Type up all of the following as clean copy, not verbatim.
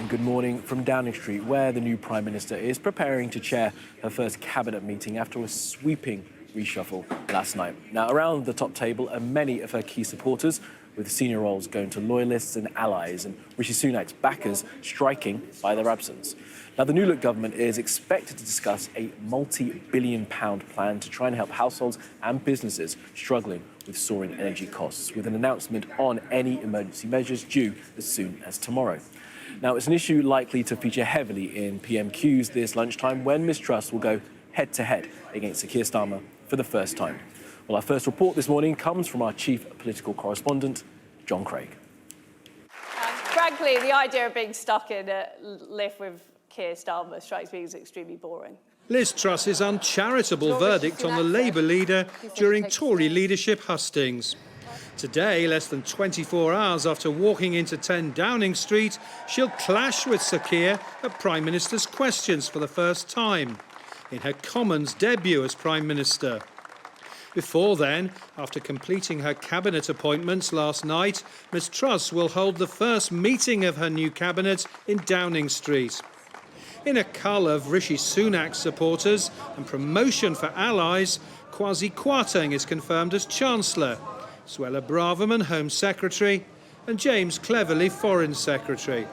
And good morning from Downing Street, where the new Prime Minister is preparing to chair her first cabinet meeting after a sweeping reshuffle last night. Now, around the top table are many of her key supporters, with senior roles going to loyalists and allies, and Rishi Sunak's backers striking by their absence. Now, the New Look government is expected to discuss a multi-billion-pound plan to try and help households and businesses struggling with soaring energy costs, with an announcement on any emergency measures due as soon as tomorrow. Now, it's an issue likely to feature heavily in PMQs this lunchtime, when Liz Truss will go head-to-head against Sir Keir Starmer for the first time. Well, our first report this morning comes from our chief political correspondent, John Craig. Frankly, the idea of being stuck in a lift with Keir Starmer strikes me as extremely boring. Liz Truss's uncharitable verdict on the Labour leader during Tory leadership hustings. Today, less than 24 hours after walking into 10 Downing Street, she'll clash with Sir Keir at Prime Minister's questions for the first time, in her Commons debut as Prime Minister. Before then, after completing her cabinet appointments last night, Ms Truss will hold the first meeting of her new cabinet in Downing Street. In a cull of Rishi Sunak's supporters and promotion for allies, Kwasi Kwarteng is confirmed as Chancellor, Suella Braverman Home Secretary and James Cleverly Foreign Secretary.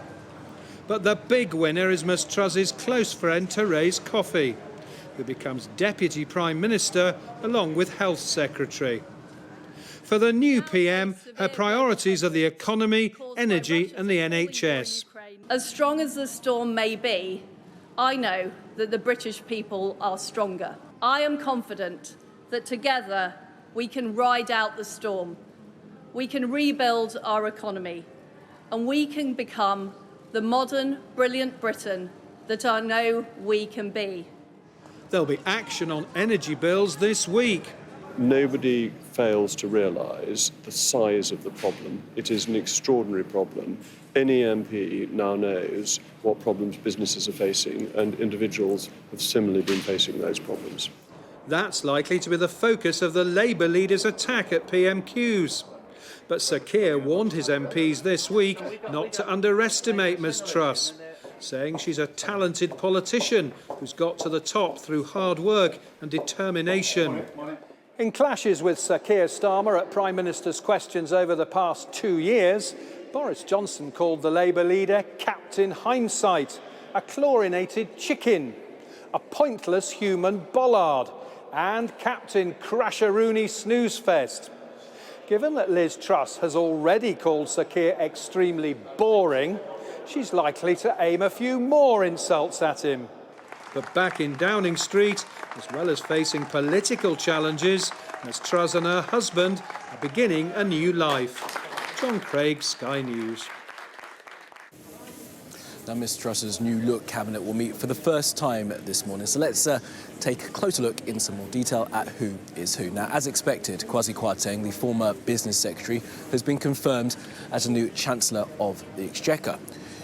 But the big winner is Ms Truss's close friend Therese Coffey, who becomes Deputy Prime Minister along with Health Secretary. For the new PM, her priorities are the economy, energy and the NHS. As strong as the storm may be, I know that the British people are stronger. I am confident that together we can ride out the storm, we can rebuild our economy, and we can become the modern, brilliant Britain that I know we can be. There'll be action on energy bills this week. Nobody fails to realise the size of the problem. It is an extraordinary problem. Any MP now knows what problems businesses are facing, and individuals have similarly been facing those problems. That's likely to be the focus of the Labour leader's attack at PMQs. But Sir Keir warned his MPs this week not to underestimate Ms Truss, saying she's a talented politician who's got to the top through hard work and determination. In clashes with Sir Keir Starmer at Prime Minister's questions over the past 2 years, Boris Johnson called the Labour leader Captain Hindsight, a chlorinated chicken, a pointless human bollard, and Captain Crasheroony Snoozefest. Given that Liz Truss has already called Sir Keir extremely boring, she's likely to aim a few more insults at him. But back in Downing Street, as well as facing political challenges, Ms Truss and her husband are beginning a new life. John Craig, Sky News. Now, Ms Truss's New Look cabinet will meet for the first time this morning. So let's take a closer look in some more detail at who is who. Now, as expected, Kwasi Kwarteng, the former business secretary, has been confirmed as the new Chancellor of the Exchequer.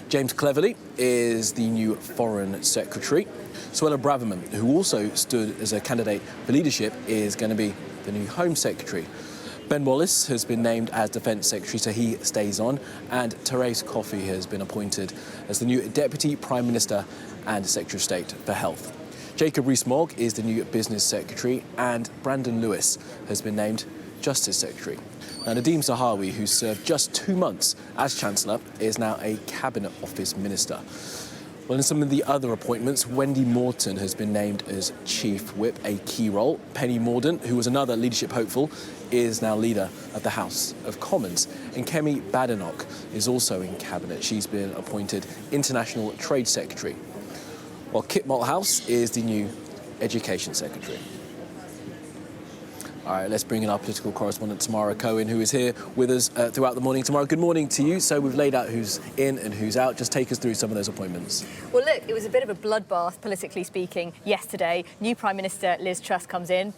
James Cleverly is the new Foreign Secretary. Suella Braverman, who also stood as a candidate for leadership, is going to be the new Home Secretary. Ben Wallace has been named as Defence Secretary, so he stays on, and Therese Coffey has been appointed as the new Deputy Prime Minister and Secretary of State for Health. Jacob Rees-Mogg is the new Business Secretary, and Brandon Lewis has been named Justice Secretary. Now, Nadhim Zahawi, who served just 2 months as Chancellor, is now a Cabinet Office Minister. Well, in some of the other appointments, Wendy Morton has been named as Chief Whip, a key role. Penny Mordaunt, who was another leadership hopeful, is now leader of the House of Commons. And Kemi Badenoch is also in Cabinet. She's been appointed International Trade Secretary. While Kit Malthouse is the new Education Secretary. All right, let's bring in our political correspondent, Tamara Cohen, who is here with us throughout the morning. Tamara, good morning to you. So we've laid out who's in and who's out. Just take us through some of those appointments. Well, look, it was a bit of a bloodbath, politically speaking, yesterday. New Prime Minister Liz Truss comes in,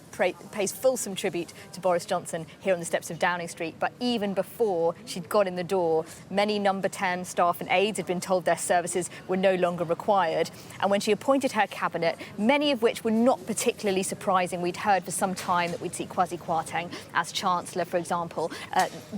pays fulsome tribute to Boris Johnson here on the steps of Downing Street. But even before she'd got in the door, many Number 10 staff and aides had been told their services were no longer required. And when she appointed her cabinet, many of which were not particularly surprising, we'd heard for some time that we'd see quite Kwasi Kwarteng as Chancellor, for example,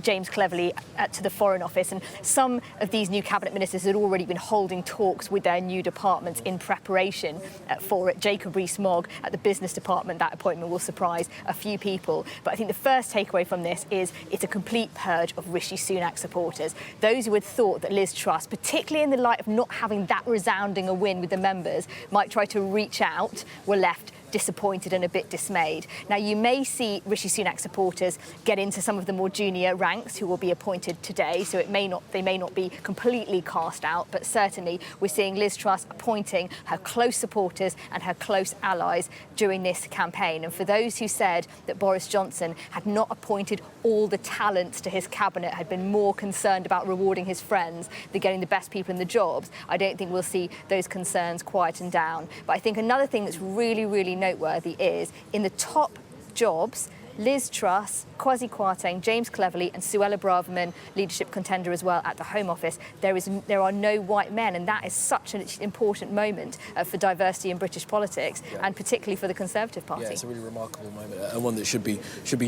James Cleverly to the Foreign Office. And some of these new cabinet ministers had already been holding talks with their new departments in preparation for it. Jacob Rees-Mogg at the Business Department, that appointment will surprise a few people. But I think the first takeaway from this is it's a complete purge of Rishi Sunak supporters. Those who had thought that Liz Truss, particularly in the light of not having that resounding a win with the members, might try to reach out, were left disappointed and a bit dismayed. Now, you may see Rishi Sunak supporters get into some of the more junior ranks who will be appointed today, so they may not be completely cast out, but certainly we're seeing Liz Truss appointing her close supporters and her close allies during this campaign. And for those who said that Boris Johnson had not appointed all the talents to his cabinet, had been more concerned about rewarding his friends than getting the best people in the jobs, I don't think we'll see those concerns quieten down. But I think another thing that's really, really noteworthy is in the top jobs, Liz Truss, Kwasi Kwarteng, James Cleverly and Suella Braverman, leadership contender as well at the Home Office, there are no white men, and that is such an important moment for diversity in British politics, and particularly for the Conservative Party. Yeah, it's a really remarkable moment, and one that should be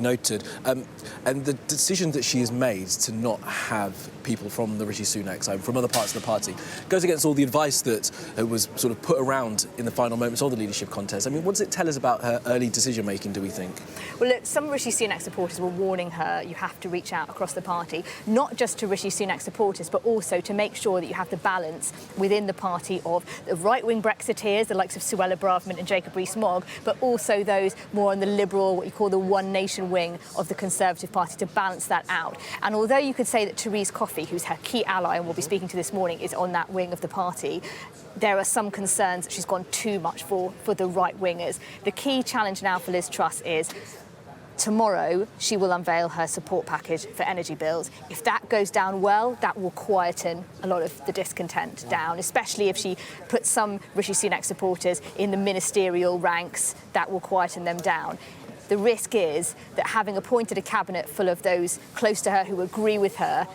noted. And the decision that she has made to not have people from the Rishi Sunak side, from other parts of the party, goes against all the advice that was sort of put around in the final moments of the leadership contest. I mean, what does it tell us about her early decision-making, do we think? Well, look, some Rishi Sunak supporters were warning her you have to reach out across the party, not just to Rishi Sunak supporters, but also to make sure that you have the balance within the party of the right-wing Brexiteers, the likes of Suella Braverman and Jacob Rees-Mogg, but also those more on the liberal, what you call the One Nation wing of the Conservative Party, to balance that out. And although you could say that Therese Coffey, who's her key ally and we'll be speaking to this morning, is on that wing of the party, there are some concerns that she's gone too much for the right-wingers. The key challenge now for Liz Truss is tomorrow she will unveil her support package for energy bills. If that goes down well, that will quieten a lot of the discontent down, especially if she puts some Rishi Sunak supporters in the ministerial ranks, that will quieten them down. The risk is that having appointed a cabinet full of those close to her who agree with her,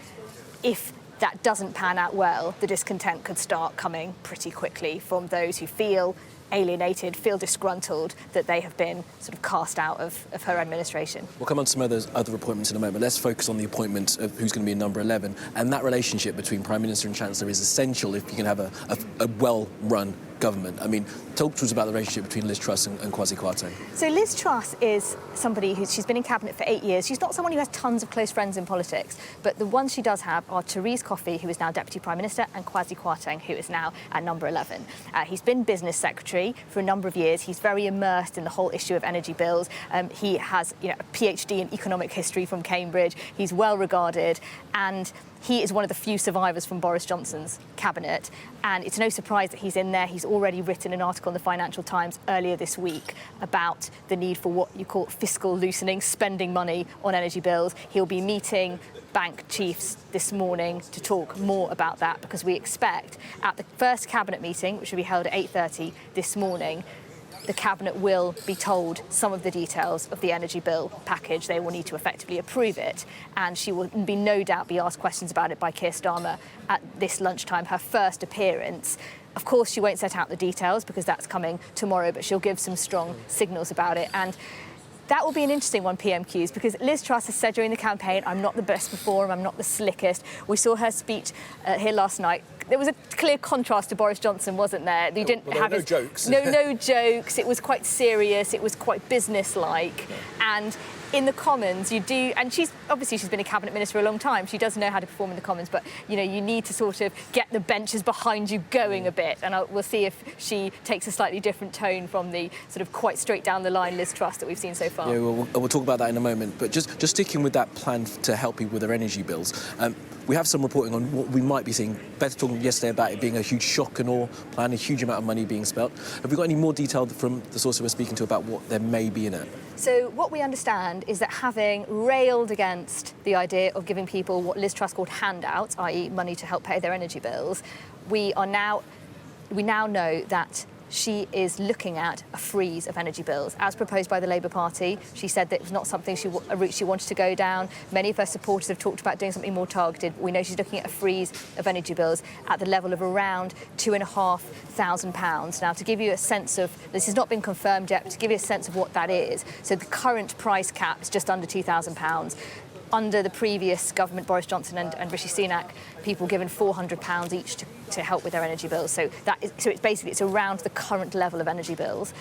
if that doesn't pan out well, the discontent could start coming pretty quickly from those who feel alienated, feel disgruntled that they have been sort of cast out of her administration. We'll come on to some other appointments in a moment. Let's focus on the appointment of who's going to be in number 11. And that relationship between Prime Minister and Chancellor is essential if you can have a well-run government. I mean, talk to us about the relationship between Liz Truss and Kwasi Kwarteng. So Liz Truss is somebody she's been in cabinet for 8 years. She's not someone who has tons of close friends in politics, but the ones she does have are Therese Coffey, who is now Deputy Prime Minister, and Kwasi Kwarteng, who is now at number 11. He's been Business Secretary for a number of years. He's very immersed in the whole issue of energy bills. He has a PhD in economic history from Cambridge. He's well regarded, and he is one of the few survivors from Boris Johnson's cabinet, and it's no surprise that he's in there. He's already written an article in the Financial Times earlier this week about the need for what you call fiscal loosening, spending money on energy bills. He'll be meeting bank chiefs this morning to talk more about that, because we expect at the first cabinet meeting, which will be held at 8:30 this morning, the Cabinet will be told some of the details of the energy bill package. They will need to effectively approve it, and she will no doubt be asked questions about it by Keir Starmer at this lunchtime, her first appearance. Of course, she won't set out the details because that's coming tomorrow, but she'll give some strong signals about it. And that will be an interesting one, PMQs, because Liz Truss has said during the campaign, I'm not the best performer, I'm not the slickest. We saw her speech here last night. There was a clear contrast to Boris Johnson, wasn't there? He didn't have no jokes. No jokes. It was quite serious. It was quite business-like. Yeah. And in the Commons, you do, and she's been a cabinet minister for a long time. She does know how to perform in the Commons, but you need to sort of get the benches behind you going a bit. And we'll see if she takes a slightly different tone from the sort of quite straight down the line Liz Truss that we've seen so far. Yeah, we'll talk about that in a moment. But just sticking with that plan to help people with their energy bills. We have some reporting on what we might be seeing. Better talking yesterday about it being a huge shock and awe plan, a huge amount of money being spent. Have we got any more detail from the source we're speaking to about what there may be in it? So what we understand is that, having railed against the idea of giving people what Liz Truss called handouts, i.e. money to help pay their energy bills, we now know that she is looking at a freeze of energy bills, as proposed by the Labour Party. She said that it was not something a route she wanted to go down. Many of her supporters have talked about doing something more targeted. We know she's looking at a freeze of energy bills at the level of around £2,500. Now, to give you a sense of, this has not been confirmed yet, but to give you a sense of what that is, so the current price cap is just under £2,000. Under the previous government, Boris Johnson and Rishi Sunak, people given £400 each to help with their energy bills. So it's around the current level of energy bills,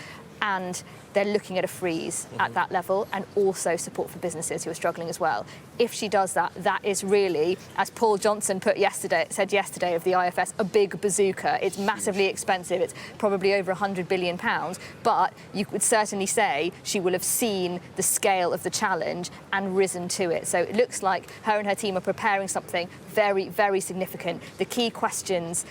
and they're looking at a freeze at that level, and also support for businesses who are struggling as well. If she does that, that is really, as Paul Johnson said yesterday of the IFS, a big bazooka. It's massively expensive. It's probably over £100 billion, but you could certainly say she will have seen the scale of the challenge and risen to it. So it looks like her and her team are preparing something very, very significant. The key questions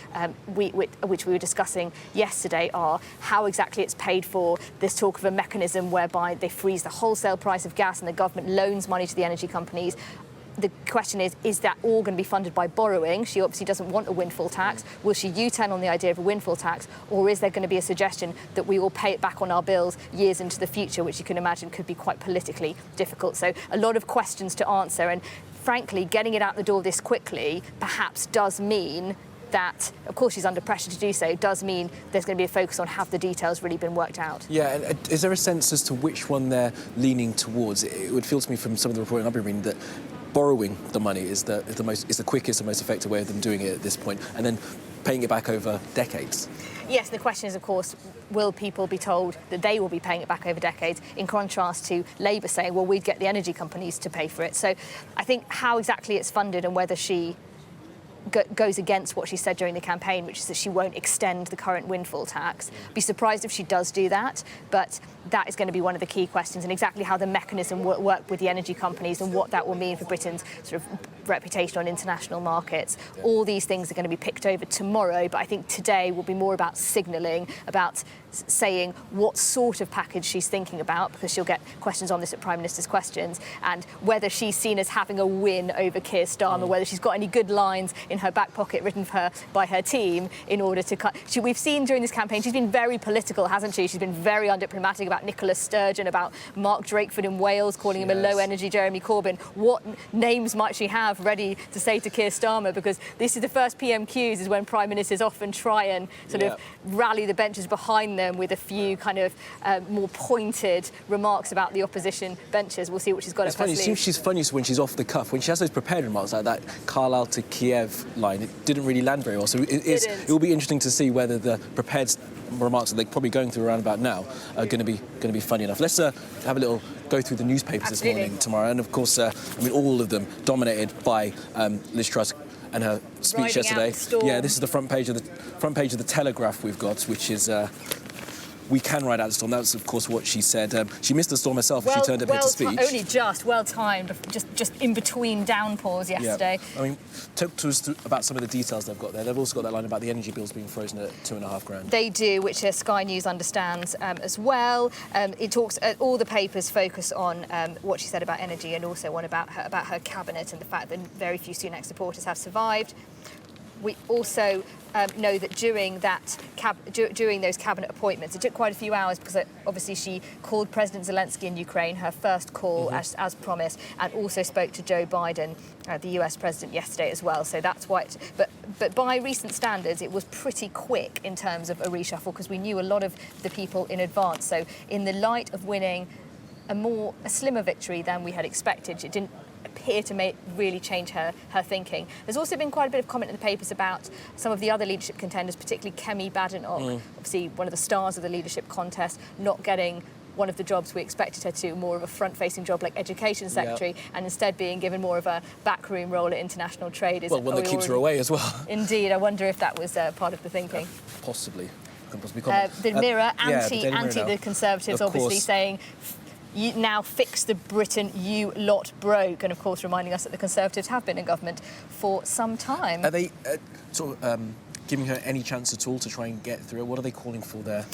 which we were discussing yesterday are how exactly it's paid for. There's talk of a mechanism whereby they freeze the wholesale price of gas and the government loans money to the energy companies. The question is that all going to be funded by borrowing? She obviously doesn't want a windfall tax. Will she U-turn on the idea of a windfall tax, or is there going to be a suggestion that we all pay it back on our bills years into the future, which you can imagine could be quite politically difficult? So a lot of questions to answer, and frankly, getting it out the door this quickly perhaps does mean that, of course, she's under pressure to do so, does mean there's going to be a focus on have the details really been worked out. Yeah, and is there a sense as to which one they're leaning towards? It would feel to me from some of the reporting I've been reading that borrowing the money is the quickest and most effective way of them doing it at this point, and then paying it back over decades. Yes, the question is, of course, will people be told that they will be paying it back over decades, in contrast to Labour saying, well, we'd get the energy companies to pay for it. So I think how exactly it's funded and whether she goes against what she said during the campaign, which is that she won't extend the current windfall tax. Be surprised if she does do that, but that is going to be one of the key questions, and exactly how the mechanism will work with the energy companies and what that will mean for Britain's sort of reputation on international markets. All these things are going to be picked over tomorrow, but I think today will be more about signalling, about saying what sort of package she's thinking about, because she'll get questions on this at Prime Minister's Questions, and whether she's seen as having a win over Keir Starmer, whether she's got any good lines in her back pocket written for her by her team in order to cut. We've seen during this campaign she's been very political, hasn't she? She's been very undiplomatic about Nicola Sturgeon, about Mark Drakeford in Wales, calling him a low-energy Jeremy Corbyn. What names might she have ready to say to Keir Starmer? Because this is the first PMQs, is when Prime Ministers often try and sort of rally the benches behind them with a few kind of more pointed remarks about the opposition benches. We'll see what she's got. It's funny, it seems she's funny when she's off the cuff. When she has those prepared remarks like that Carlisle to Kiev line, it didn't really land very well. So it will be interesting to see whether the prepared remarks that they're probably going through around about now are going to be funny enough. Let's have a little go through the newspapers this morning, tomorrow, and of course, all of them dominated by Liz Truss and her speech yesterday. Yeah, this is the front page of the Telegraph we've got, which is. We can ride out the storm. That's, of course, what she said. She missed the storm herself as she turned up here to speech. Only just, well-timed, just in between downpours yesterday. Yeah. I mean, talk to us about some of the details they've got there. They've also got that line about the energy bills being frozen at $2,500. They do, which Sky News understands as well. It talks. All the papers focus on what she said about energy, and also one about her cabinet and the fact that very few Sunak supporters have survived. We also know that during those cabinet appointments, it took quite a few hours because obviously she called President Zelensky in Ukraine, her first call as promised, and also spoke to Joe Biden, the US president, yesterday as well. So that's why. But by recent standards, it was pretty quick in terms of a reshuffle because we knew a lot of the people in advance. So in the light of winning a slimmer victory than we had expected, it didn't appear to really change her thinking. There's also been quite a bit of comment in the papers about some of the other leadership contenders, particularly Kemi Badenoch, obviously one of the stars of the leadership contest, not getting one of the jobs we expected her to, more of a front-facing job like Education Secretary, and instead being given more of a backroom role at international trade. One that keeps her away as well. Indeed, I wonder if that was part of the thinking. Possibly. The Mirror, anti the Conservatives, obviously saying, you now fix the Britain you lot broke, and of course reminding us that the Conservatives have been in government for some time. Are they giving her any chance at all to try and get through it? What are they calling for there?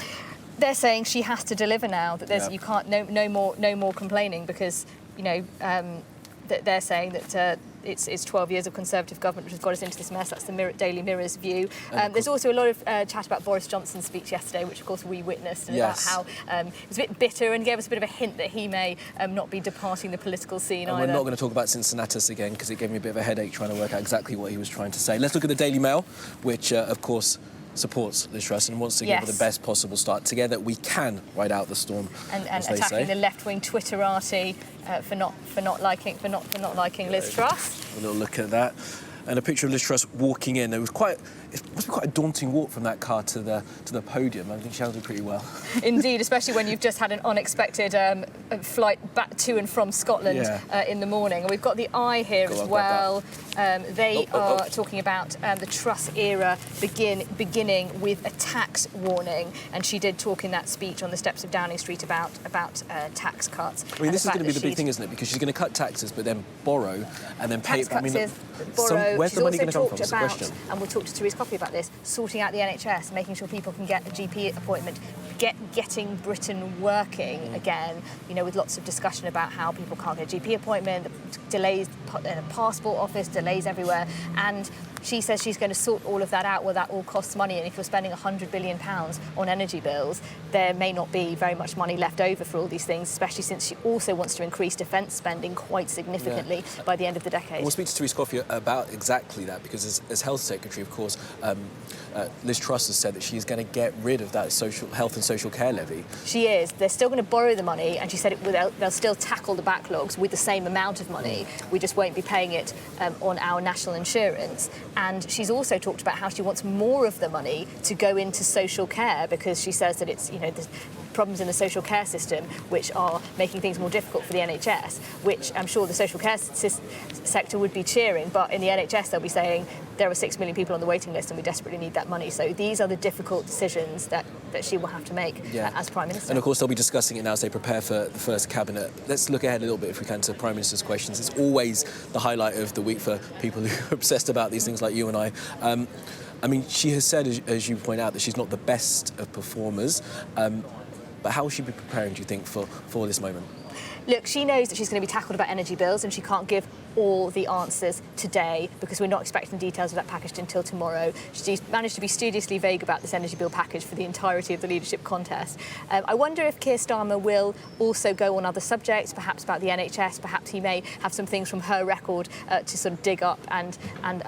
They're saying she has to deliver now. That you can't no more complaining because they're saying that it's 12 years of Conservative government which has got us into this mess. That's the Daily Mirror's view. There's also a lot of chat about Boris Johnson's speech yesterday, which of course we witnessed, and Yes. about how it was a bit bitter and gave us a bit of a hint that he may not be departing the political scene And either. we're not going to talk about Cincinnatus again because it gave me a bit of a headache trying to work out exactly what he was trying to say. Let's look at the Daily Mail, which, of course, supports Liz Truss and wants to give her the best possible start. Together, we can ride out the storm, and as they attacking say. the left-wing Twitterati for not liking Liz Truss. A little look at that. And a picture of Liz Truss walking in. It must be quite a daunting walk from that car to the podium. I think she handled it pretty well. Indeed, especially when you've just had an unexpected flight back to and from Scotland in the morning. And we've got the Eye here as well. They are talking about the Truss era beginning with a tax warning. And she did talk in that speech on the steps of Downing Street about tax cuts. I mean, this is going to be the big thing, isn't it? Because she's going to cut taxes, but then borrow and then pay it back. I mean, borrow. where's She's the money also going to come talked from? That's the about, question. and we'll talk to Therese Coffey about this, sorting out the NHS, making sure people can get a GP appointment, getting Britain working again, you know, with lots of discussion about how people can't get a GP appointment, delays in a passport office, delays everywhere, and she says she's going to sort all of that out. Well, that all costs money, and if you're spending £100 billion on energy bills, there may not be very much money left over for all these things, especially since she also wants to increase defence spending quite significantly by the end of the decade. We'll speak to Therese Coffey about exactly that, because as Health Secretary, of course, Liz Truss has said that she's going to get rid of that health and social care levy. She is. They're still going to borrow the money, and she said they'll still tackle the backlogs with the same amount of money. We just won't be paying it on our national insurance. And she's also talked about how she wants more of the money to go into social care, because she says that it's, you know, there's problems in the social care system which are making things more difficult for the NHS, which I'm sure the social care sector would be cheering, but in the NHS they'll be saying there are 6 million people on the waiting list and we desperately need that money. So these are the difficult decisions that she will have to make as Prime Minister. And of course they'll be discussing it now as they prepare for the first cabinet. Let's look ahead a little bit, if we can, to Prime Minister's questions. It's always the highlight of the week for people who are obsessed about these things like you and I. I mean, she has said, as you point out, that she's not the best of performers. But how will she be preparing, do you think, for this moment? Look, she knows that she's going to be tackled about energy bills, and she can't give all the answers today because we're not expecting details of that package until tomorrow. She's managed to be studiously vague about this energy bill package for the entirety of the leadership contest. I wonder if Keir Starmer will also go on other subjects, perhaps about the NHS. Perhaps he may have some things from her record to sort of dig up and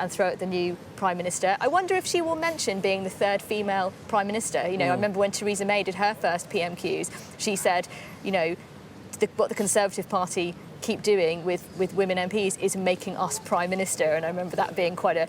throw at the new Prime Minister. I wonder if she will mention being the third female Prime Minister. You know, I remember when Theresa May did her first PMQs, she said, you know, what the Conservative Party keep doing with women MPs is making us Prime Minister, and I remember that being quite a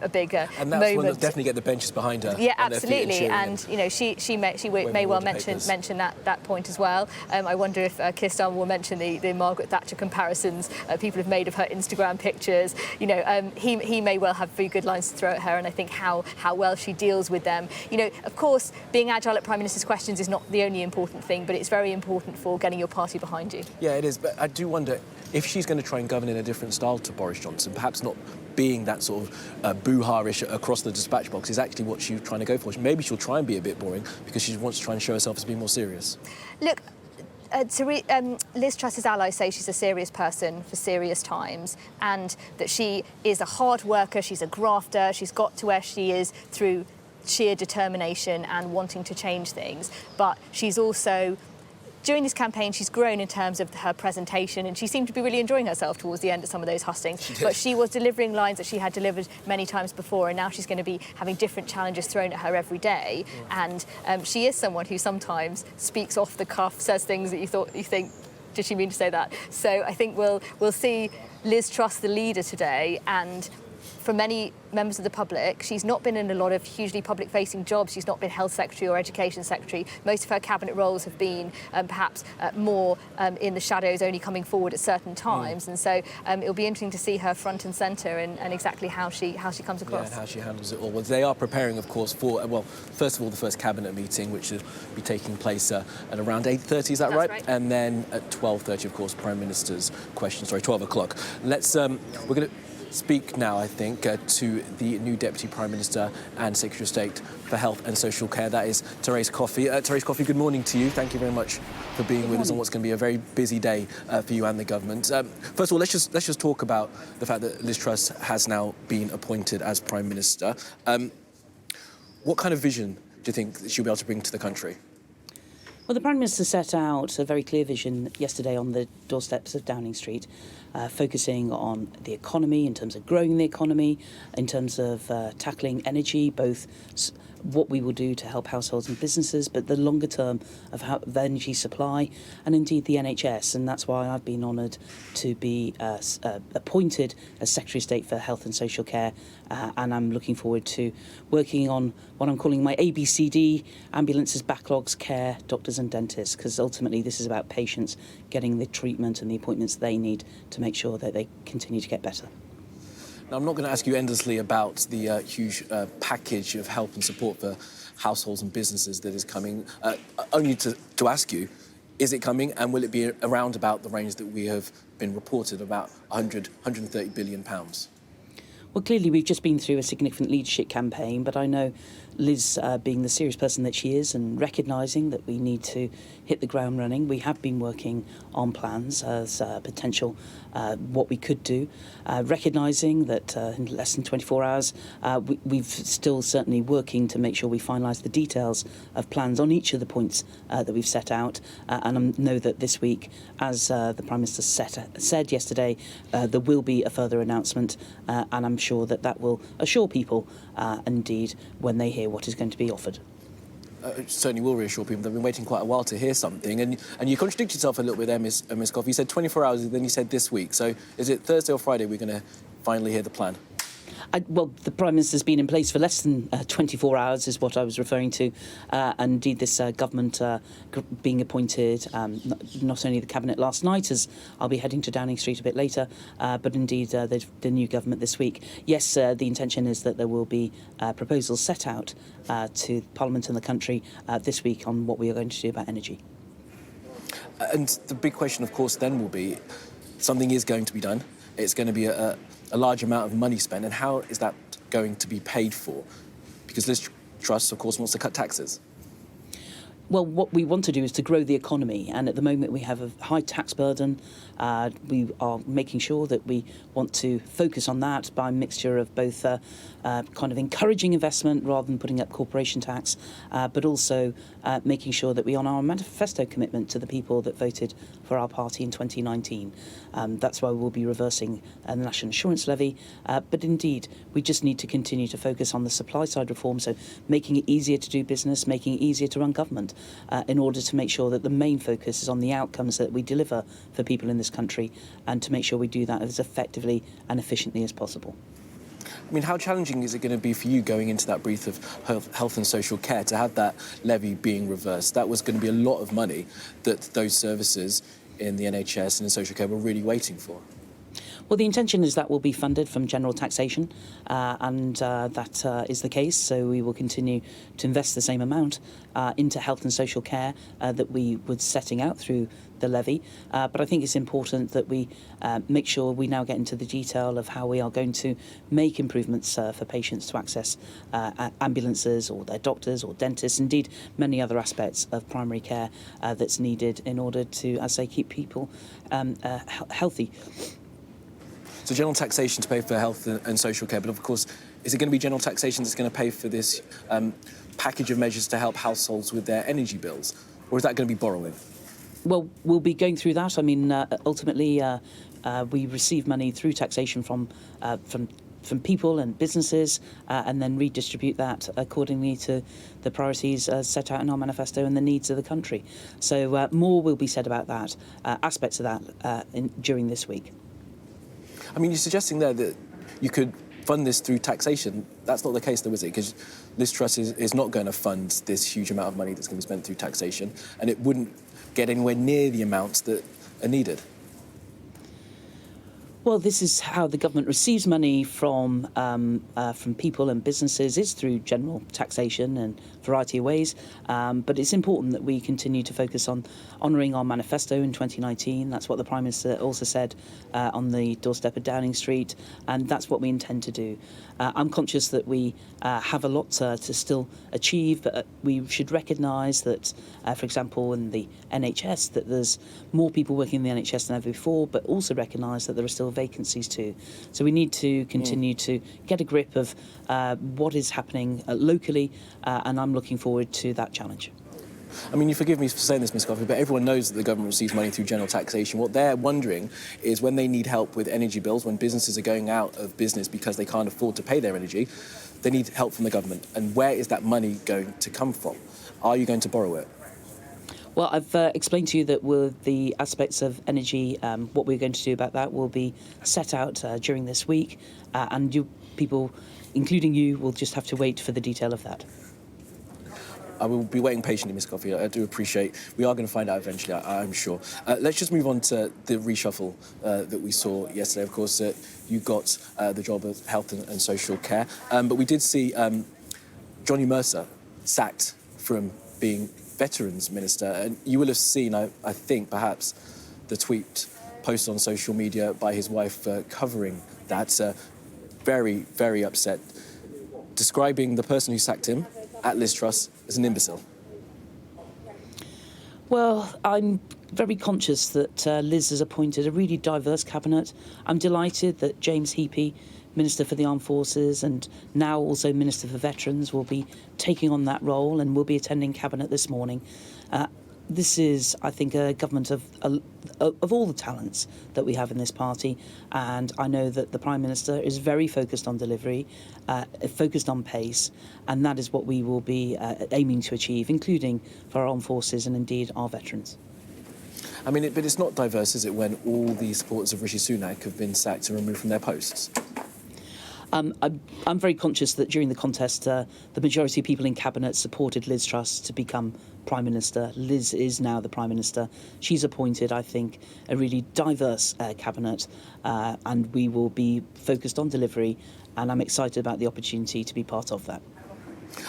big and that's moment. One that definitely get the benches behind her. Yeah, absolutely, and you know she may well mention that point as well. I wonder if Keir Starmer will mention the Margaret Thatcher comparisons people have made of her Instagram pictures. You know, he may well have very good lines to throw at her, and I think how well she deals with them. You know, of course, being agile at Prime Minister's questions is not the only important thing, but it's very important for getting your party behind you. Yeah, it is, but I do wonder if she's going to try and govern in a different style to Boris Johnson, perhaps not being that sort of boo-ha-ish across the dispatch box is actually what she's trying to go for. Maybe she'll try and be a bit boring because she wants to try and show herself as being more serious. Look, Liz Truss's allies say she's a serious person for serious times, and that she is a hard worker, she's a grafter, she's got to where she is through sheer determination and wanting to change things. But she's also, during this campaign, she's grown in terms of her presentation, and she seemed to be really enjoying herself towards the end of some of those hustings. But she was delivering lines that she had delivered many times before, and now she's going to be having different challenges thrown at her every day. And she is someone who sometimes speaks off the cuff, says things that you think, did she mean to say that? So I think we'll see Liz Truss, the leader today, and for many members of the public, she's not been in a lot of hugely public-facing jobs. She's not been Health Secretary or Education Secretary. Most of her cabinet roles have been perhaps more in the shadows, only coming forward at certain times. And so it'll be interesting to see her front and centre and exactly how she comes across. Yeah, and how she handles it all. Well, they are preparing, of course, for, well, first of all, the first cabinet meeting, which will be taking place at around 8:30, is that That's right? right? And then at 12:30, of course, Prime Minister's questions, sorry, 12 o'clock. Let's, we're going to speak now, I think, to the new Deputy Prime Minister and Secretary of State for Health and Social Care. That is Therese Coffey. Therese Coffey, good morning to you. Thank you very much for being with us on what's going to be a very busy day for you and the government. First of all, let's just talk about the fact that Liz Truss has now been appointed as Prime Minister. What kind of vision do you think that she'll be able to bring to the country? Well, the Prime Minister set out a very clear vision yesterday on the doorsteps of Downing Street, focusing on the economy, in terms of growing the economy, in terms of tackling energy, both what we will do to help households and businesses, but the longer term of the energy supply and indeed the NHS. And that's why I've been honoured to be appointed as Secretary of State for Health and Social Care. And I'm looking forward to working on what I'm calling my ABCD: ambulances, backlogs, care, doctors and dentists, because ultimately this is about patients getting the treatment and the appointments they need to make sure that they continue to get better. Now, I'm not going to ask you endlessly about the huge package of help and support for households and businesses that is coming, only to ask you, is it coming, and will it be around about the range that we have been reported, about 130 billion pounds? Well, clearly we've just been through a significant leadership campaign, but I know Liz, being the serious person that she is and recognising that we need to hit the ground running, we have been working on plans as potential what we could do, recognising that in less than 24 hours we've still certainly working to make sure we finalise the details of plans on each of the points that we've set out, and I know that this week, as the Prime Minister said yesterday, there will be a further announcement, and I'm sure that will assure people indeed when they hear what is going to be offered. It certainly will reassure people. They've been waiting quite a while to hear something, and you contradict yourself a little bit there, Ms. Coffey. You said 24 hours, and then you said this week. So is it Thursday or Friday we're going to finally hear the plan? Well, the Prime Minister's been in place for less than 24 hours is what I was referring to. And indeed, this government being appointed, not only the Cabinet last night, as I'll be heading to Downing Street a bit later, but indeed the new government this week. Yes, the intention is that there will be proposals set out to Parliament and the country this week on what we are going to do about energy. And the big question, of course, then will be, something is going to be done. It's going to be a large amount of money spent, and how is that going to be paid for? Because Liz Truss, of course, wants to cut taxes. Well, what we want to do is to grow the economy, and at the moment we have a high tax burden. We are making sure that we want to focus on that by a mixture of both kind of encouraging investment rather than putting up corporation tax, but also making sure that we honour our manifesto commitment to the people that voted for our party in 2019. That's why we'll be reversing the National Insurance Levy, but indeed we just need to continue to focus on the supply side reform, so making it easier to do business, making it easier to run government, in order to make sure that the main focus is on the outcomes that we deliver for people in this country, and to make sure we do that as effectively and efficiently as possible. I mean, how challenging is it going to be for you going into that brief of health and social care to have that levy being reversed? That was going to be a lot of money that those services in the NHS and in social care were really waiting for. Well, the intention is that will be funded from general taxation, and that is the case. So we will continue to invest the same amount into health and social care that we were setting out through the levy. But I think it's important that we make sure we now get into the detail of how we are going to make improvements for patients to access ambulances or their doctors or dentists, indeed many other aspects of primary care that's needed in order to, as I say, keep people healthy. So general taxation to pay for health and social care, but of course, is it going to be general taxation that's going to pay for this package of measures to help households with their energy bills? Or is that going to be borrowing? Well, we'll be going through that. I mean, ultimately, we receive money through taxation from people and businesses, and then redistribute that accordingly to the priorities set out in our manifesto and the needs of the country. So more will be said about that, aspects of that during this week. I mean, you're suggesting there that you could fund this through taxation. That's not the case, though, is it? Because Liz Truss is not going to fund this huge amount of money that's going to be spent through taxation, and it wouldn't get anywhere near the amounts that are needed. Well, this is how the government receives money from people and businesses, is through general taxation and a variety of ways. But it's important that we continue to focus on honouring our manifesto in 2019. That's what the Prime Minister also said on the doorstep of Downing Street, and that's what we intend to do. I'm conscious that we have a lot to still achieve, but we should recognise that, for example, in the NHS, that there's more people working in the NHS than ever before, but also recognise that there are still vacancies too. So we need to continue to get a grip of what is happening locally, and I'm looking forward to that challenge. I mean, you forgive me for saying this, Ms. Coffey, but everyone knows that the government receives money through general taxation. What they're wondering is when they need help with energy bills, when businesses are going out of business because they can't afford to pay their energy, they need help from the government. And where is that money going to come from? Are you going to borrow it? Well, I've explained to you that with the aspects of energy, what we're going to do about that will be set out during this week, and you people, including you, will just have to wait for the detail of that. I will be waiting patiently, Ms. Coffey. I do appreciate. We are going to find out eventually, I'm sure. Let's just move on to the reshuffle that we saw yesterday. Of course, you got the job of health and social care, but we did see Johnny Mercer sacked from being Veterans Minister, and you will have seen, I think, perhaps, the tweet posted on social media by his wife covering that. Very, very upset, describing the person who sacked him at Liz Truss as an imbecile. Well, I'm very conscious that Liz has appointed a really diverse cabinet. I'm delighted that James Heappey, Minister for the Armed Forces and now also Minister for Veterans, will be taking on that role and will be attending cabinet this morning. This is, I think, a government of all the talents that we have in this party, and I know that the Prime Minister is very focused on delivery, focused on pace, and that is what we will be aiming to achieve, including for our armed forces and indeed our veterans. I mean, but it's not diverse, is it, when all the supporters of Rishi Sunak have been sacked and removed from their posts? I'm very conscious that during the contest, the majority of people in Cabinet supported Liz Truss to become Prime Minister. Liz is now the Prime Minister. She's appointed, I think, a really diverse Cabinet, and we will be focused on delivery, and I'm excited about the opportunity to be part of that.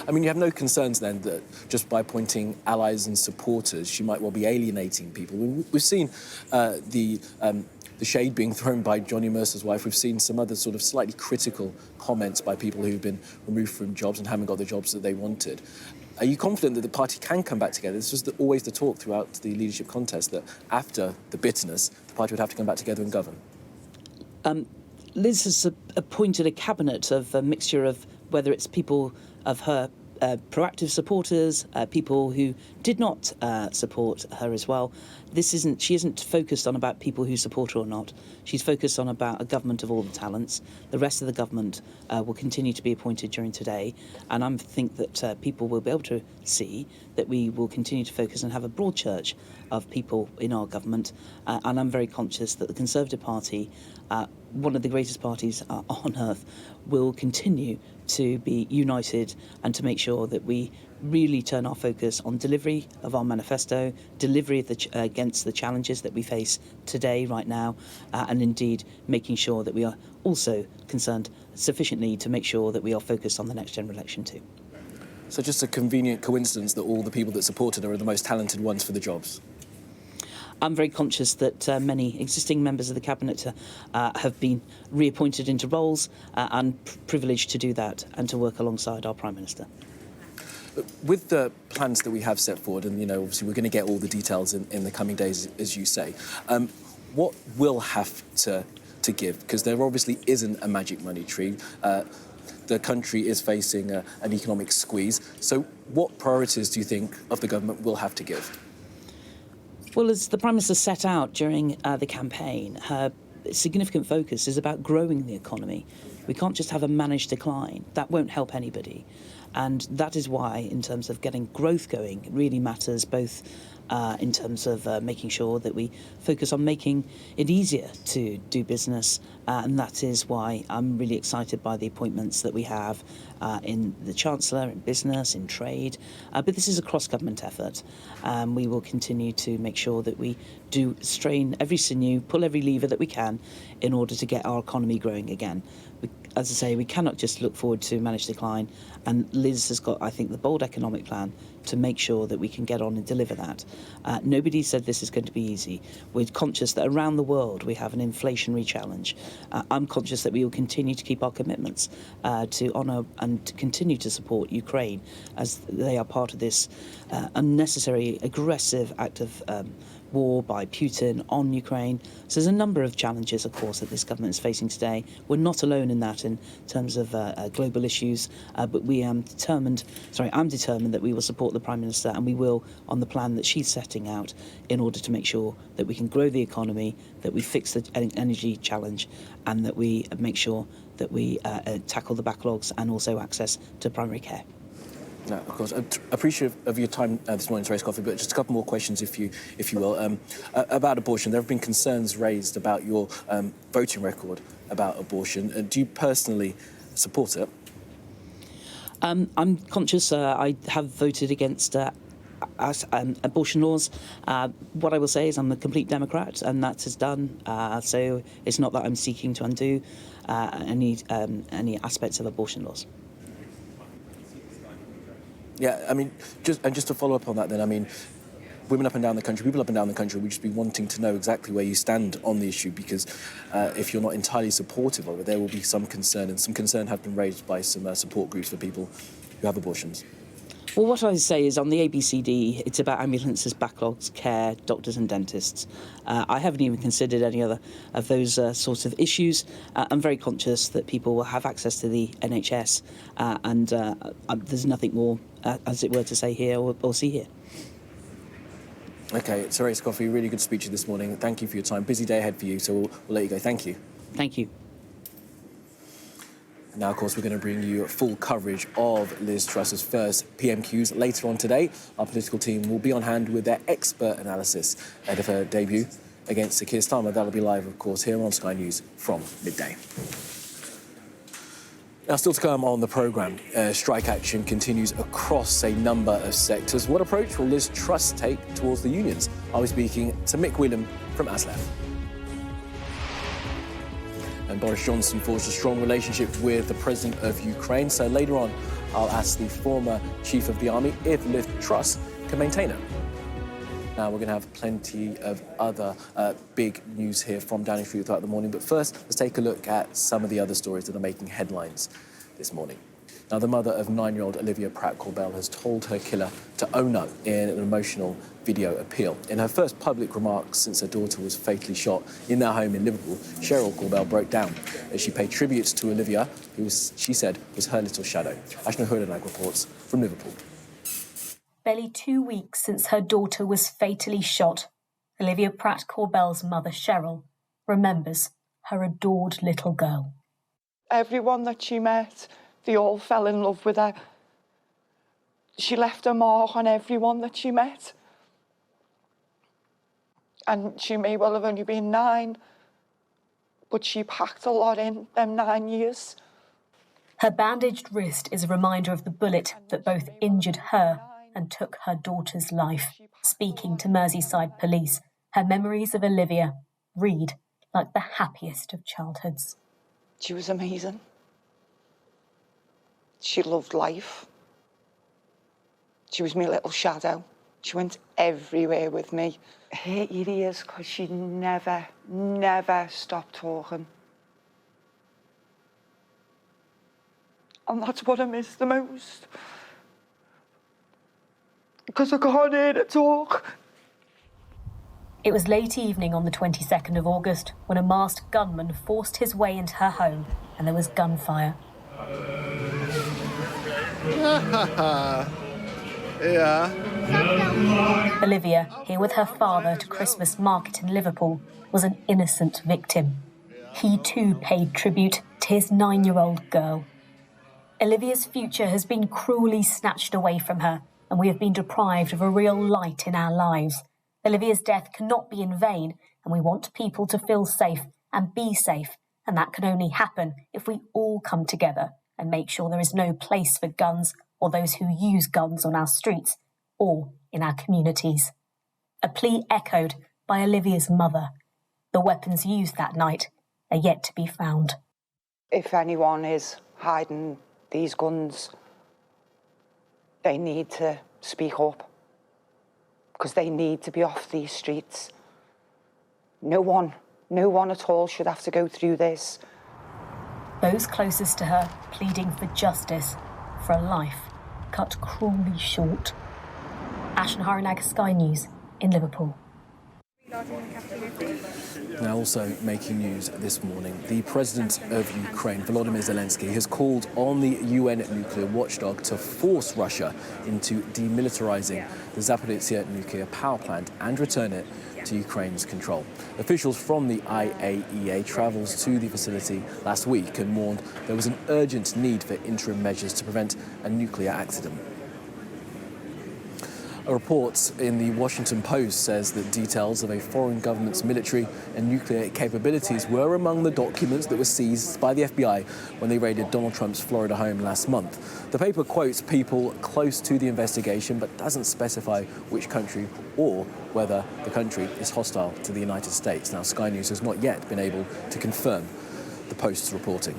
I mean, you have no concerns then that just by appointing allies and supporters, she might well be alienating people. We've seen the shade being thrown by Johnny Mercer's wife. We've seen some other sort of slightly critical comments by people who've been removed from jobs and haven't got the jobs that they wanted. Are you confident that the party can come back together? This was always the talk throughout the leadership contest, that after the bitterness, the party would have to come back together and govern. Liz has appointed a cabinet of a mixture of whether it's people of her proactive supporters, people who did not support her as well. She isn't focused on about people who support her or not. She's focused on about a government of all the talents. The rest of the government will continue to be appointed during today, and I think that people will be able to see that we will continue to focus and have a broad church of people in our government, and I'm very conscious that the Conservative Party, one of the greatest parties on earth, will continue to be united and to make sure that we really turn our focus on delivery of our manifesto, delivery of against the challenges that we face today, right now, and indeed making sure that we are also concerned sufficiently to make sure that we are focused on the next general election too. So just a convenient coincidence that all the people that supported her are the most talented ones for the jobs? I'm very conscious that many existing members of the Cabinet have been reappointed into roles and privileged to do that and to work alongside our Prime Minister. With the plans that we have set forward, and, obviously we're going to get all the details in the coming days, as you say, what will have to give? Because there obviously isn't a magic money tree. The country is facing an economic squeeze. So what priorities do you think of the government will have to give? Well, as the Prime Minister set out during the campaign, her significant focus is about growing the economy. We can't just have a managed decline. That won't help anybody. And that is why, in terms of getting growth going, it really matters both in terms of making sure that we focus on making it easier to do business. And that is why I'm really excited by the appointments that we have in the Chancellor, in business, in trade. But this is a cross-government effort. We will continue to make sure that we do strain every sinew, pull every lever that we can in order to get our economy growing again. As I say, we cannot just look forward to managed decline, and Liz has got, I think, the bold economic plan to make sure that we can get on and deliver that. Nobody said this is going to be easy. We're conscious that around the world we have an inflationary challenge. I'm conscious that we will continue to keep our commitments to honour and to continue to support Ukraine as they are part of this unnecessary, aggressive act of war by Putin on Ukraine. So there's a number of challenges, of course, that this government is facing today. We're not alone in that in terms of global issues, but I'm determined that we will support the Prime Minister, and we will on the plan that she's setting out in order to make sure that we can grow the economy, that we fix the energy challenge, and that we make sure that we tackle the backlogs and also access to primary care. No, of course. Appreciative of your time this morning, Therese Coffey, but just a couple more questions, if you will. About abortion, there have been concerns raised about your voting record about abortion. Do you personally support it? I'm conscious. I have voted against abortion laws. What I will say is I'm a complete Democrat, and that is done. So it's not that I'm seeking to undo any aspects of abortion laws. Yeah, I mean, just to follow up on that then, I mean, women up and down the country, people up and down the country would just be wanting to know exactly where you stand on the issue, because if you're not entirely supportive of it, there will be some concern, and some concern have been raised by some support groups for people who have abortions. Well, what I say is on the ABCD, it's about ambulances, backlogs, care, doctors and dentists. I haven't even considered any other of those sorts of issues. I'm very conscious that people will have access to the NHS, and there's nothing more, as it were, to say here or see here. OK, Therese Coffey, really good to speak to you this morning. Thank you for your time. Busy day ahead for you, so we'll let you go. Thank you. Thank you. Now, of course, we're going to bring you full coverage of Liz Truss's first PMQs later on today. Our political team will be on hand with their expert analysis ahead of her debut against Sir Keir Starmer. That'll be live, of course, here on Sky News from midday. Now, still to come on the programme, strike action continues across a number of sectors. What approach will Liz Truss take towards the unions? I'll be speaking to Mick Whelan from ASLEF. And Boris Johnson forged a strong relationship with the President of Ukraine. So later on, I'll ask the former Chief of the Army if Liz Truss can maintain it. Now, we're going to have plenty of other big news here from Downing Street throughout the morning. But first, let's take a look at some of the other stories that are making headlines this morning. Now, the mother of 9-year-old Olivia Pratt-Corbell has told her killer to own up in an emotional video appeal. In her first public remarks since her daughter was fatally shot in their home in Liverpool, Cheryl Corbell broke down as she paid tribute to Olivia, who she said was her little shadow. Ashna Hurdenag reports from Liverpool. Barely 2 weeks since her daughter was fatally shot, Olivia Pratt-Corbell's mother, Cheryl, remembers her adored little girl. Everyone that she met, they all fell in love with her. She left a mark on everyone that she met. And she may well have only been 9, but she packed a lot in them 9 years. Her bandaged wrist is a reminder of the bullet that both injured her and took her daughter's life. Speaking to Merseyside police, her memories of Olivia read like the happiest of childhoods. She was amazing. She loved life. She was my little shadow. She went everywhere with me. It hurt your ears because she never stopped talking. And that's what I miss the most. Because I can't hear her talk. It was late evening on the 22nd of August when a masked gunman forced his way into her home and there was gunfire. Yeah. Olivia, here with her father at a Christmas market in Liverpool, was an innocent victim. He too paid tribute to his 9-year-old girl. Olivia's future has been cruelly snatched away from her, and we have been deprived of a real light in our lives. Olivia's death cannot be in vain, and we want people to feel safe and be safe, and that can only happen if we all come together and make sure there is no place for guns or those who use guns on our streets or in our communities. A plea echoed by Olivia's mother. The weapons used that night are yet to be found. If anyone is hiding these guns, they need to speak up, because they need to be off these streets. No one at all should have to go through this. Those closest to her pleading for justice, for a life cut cruelly short. Ashen Haranag, Sky News in Liverpool. Now also making news this morning, the President of Ukraine, Volodymyr Zelensky, has called on the UN nuclear watchdog to force Russia into demilitarizing the Zaporizhzhia nuclear power plant and return it to Ukraine's control. Officials from the IAEA travelled to the facility last week and warned there was an urgent need for interim measures to prevent a nuclear accident. A report in the Washington Post says that details of a foreign government's military and nuclear capabilities were among the documents that were seized by the FBI when they raided Donald Trump's Florida home last month. The paper quotes people close to the investigation but doesn't specify which country or whether the country is hostile to the United States. Now, Sky News has not yet been able to confirm the Post's reporting.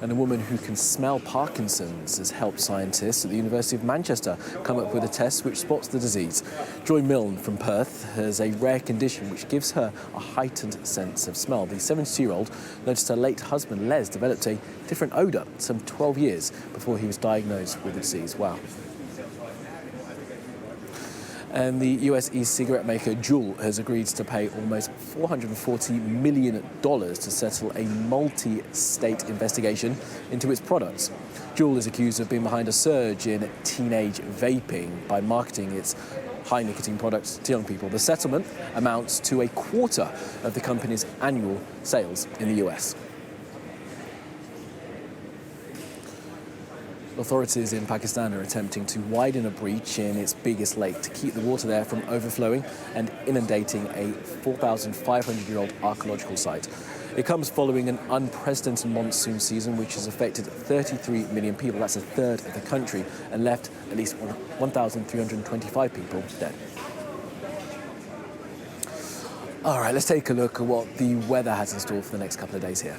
And a woman who can smell Parkinson's has helped scientists at the University of Manchester come up with a test which spots the disease. Joy Milne from Perth has a rare condition which gives her a heightened sense of smell. The 72-year-old noticed her late husband Les developed a different odour some 12 years before he was diagnosed with the disease. Wow. And the US e-cigarette maker Juul has agreed to pay almost $440 million to settle a multi-state investigation into its products. Juul is accused of being behind a surge in teenage vaping by marketing its high nicotine products to young people. The settlement amounts to a quarter of the company's annual sales in the US. Authorities in Pakistan are attempting to widen a breach in its biggest lake to keep the water there from overflowing and inundating a 4,500-year-old archaeological site. It comes following an unprecedented monsoon season which has affected 33 million people, that's a third of the country, and left at least 1,325 people dead. All right, let's take a look at what the weather has in store for the next couple of days here.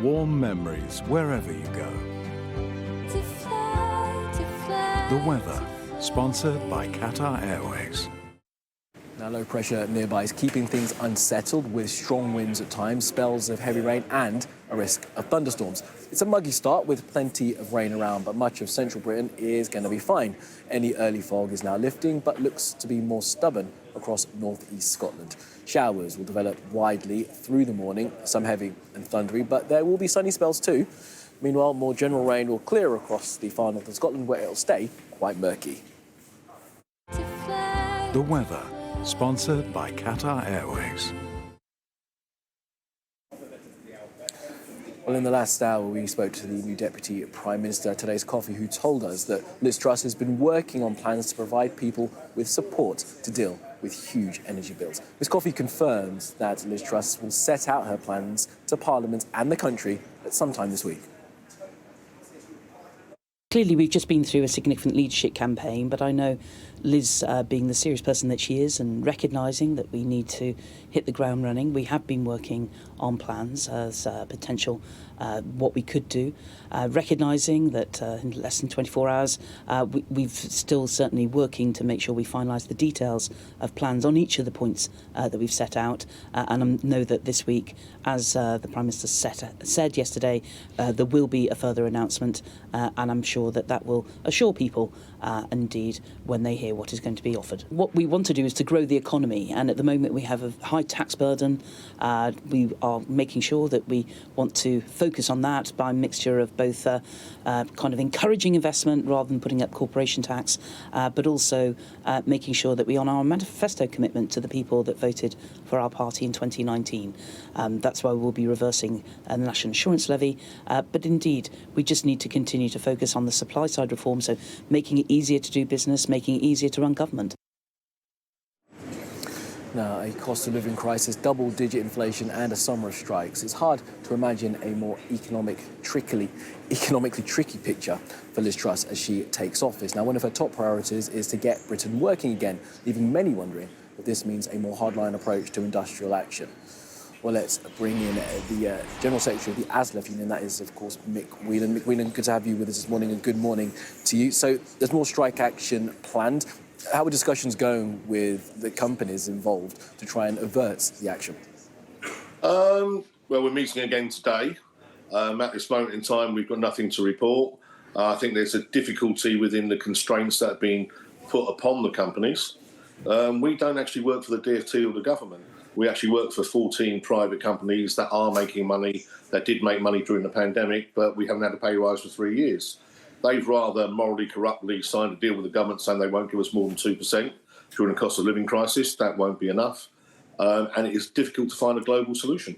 Warm memories wherever you go. The weather, sponsored by Qatar Airways. Now, low pressure nearby is keeping things unsettled with strong winds at times, spells of heavy rain and a risk of thunderstorms. It's a muggy start with plenty of rain around, but much of central Britain is going to be fine. Any early fog is now lifting, but looks to be more stubborn across northeast Scotland. Showers will develop widely through the morning, some heavy and thundery, but there will be sunny spells too. Meanwhile, more general rain will clear across the far north of Scotland, where it'll stay quite murky. The weather, sponsored by Qatar Airways. Well, in the last hour, we spoke to the new Deputy Prime Minister at today's coffee, who told us that Liz Truss has been working on plans to provide people with support to deal with huge energy bills. This coffee confirms that Liz Truss will set out her plans to Parliament and the country at some time this week. Clearly, we've just been through a significant leadership campaign, but I know Liz, being the serious person that she is and recognising that we need to hit the ground running, we have been working on plans as potential what we could do, recognising that in less than 24 hours, we've still certainly working to make sure we finalise the details of plans on each of the points that we've set out. And I know that this week, as the Prime Minister said yesterday, there will be a further announcement, and I'm sure that will assure people, indeed, when they hear what is going to be offered. What we want to do is to grow the economy, and at the moment we have a high tax burden. We are making sure that we want to focus on that by a mixture of both kind of encouraging investment rather than putting up corporation tax, but also making sure that we honour our manifesto commitment to the people that voted for our party in 2019. That's why we'll be reversing the National Insurance Levy, but indeed we just need to continue to focus on the supply side reform, so making it easier to do business, making it easier to run government. Now, a cost of living crisis, double-digit inflation and a summer of strikes. It's hard to imagine a more economically tricky picture for Liz Truss as she takes office. Now, one of her top priorities is to get Britain working again, leaving many wondering if this means a more hardline approach to industrial action. Well, let's bring in the General Secretary of the ASLEF Union, that is, of course, Mick Whelan. Mick Whelan, good to have you with us this morning, and good morning to you. So there's more strike action planned. How are discussions going with the companies involved to try and avert the action? Well, we're meeting again today. At this moment in time, we've got nothing to report. I think there's a difficulty within the constraints that have been put upon the companies. We don't actually work for the DfT or the government. We actually work for 14 private companies that are making money, that did make money during the pandemic, but we haven't had a pay rise for 3 years. They've rather morally corruptly signed a deal with the government saying they won't give us more than 2% during the cost of living crisis. That won't be enough. And it is difficult to find a global solution.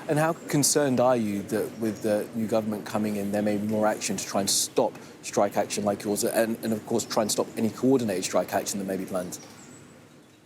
And how concerned are you that with the new government coming in, there may be more action to try and stop strike action like yours and of course, try and stop any coordinated strike action that may be planned?